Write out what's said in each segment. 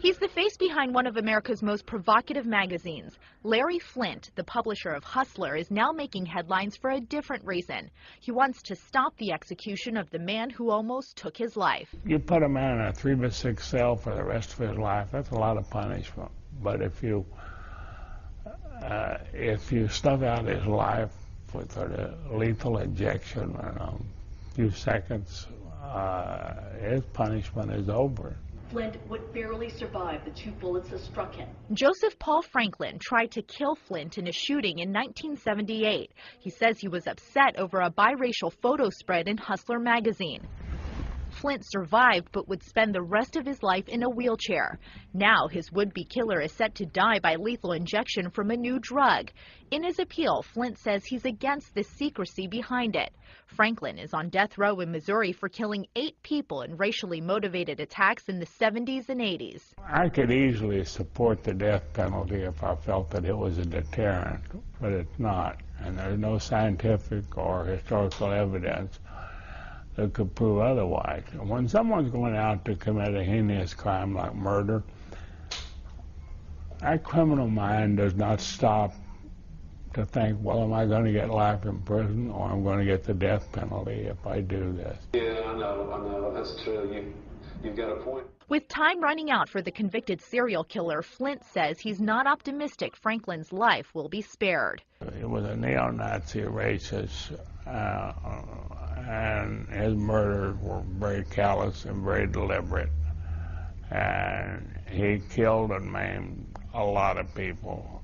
He's the face behind one of America's most provocative magazines. Larry Flynt, the publisher of Hustler, is now making headlines for a different reason. He wants to stop the execution of the man who almost took his life. You put a man in a 3x6 cell for the rest of his life, that's a lot of punishment. But if you snuff out his life with a lethal injection in a few seconds, his punishment is over. Flynt would barely survive the 2 bullets that struck him. Joseph Paul Franklin tried to kill Flynt in a shooting in 1978. He says he was upset over a biracial photo spread in Hustler magazine. Flynt survived but would spend the rest of his life in a wheelchair. Now his would-be killer is set to die by lethal injection from a new drug. In his appeal, Flynt says he's against the secrecy behind it. Franklin is on death row in Missouri for killing 8 people in racially motivated attacks in the 70s and 80s. I could easily support the death penalty if I felt that it was a deterrent, but it's not. And there's no scientific or historical evidence that could prove otherwise. When someone's going out to commit a heinous crime like murder, that criminal mind does not stop to think, well, am I going to get life in prison or I'm going to get the death penalty if I do this? Yeah, I know, that's true. You've got a point. With time running out for the convicted serial killer, Flynt says he's not optimistic Franklin's life will be spared. He was a neo-Nazi racist, and his murders were very callous and very deliberate. And he killed and maimed a lot of people.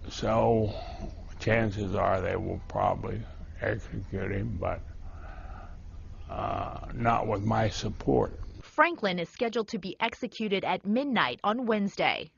So chances are they will probably execute him, but not with my support. Franklin is scheduled to be executed at midnight on Wednesday.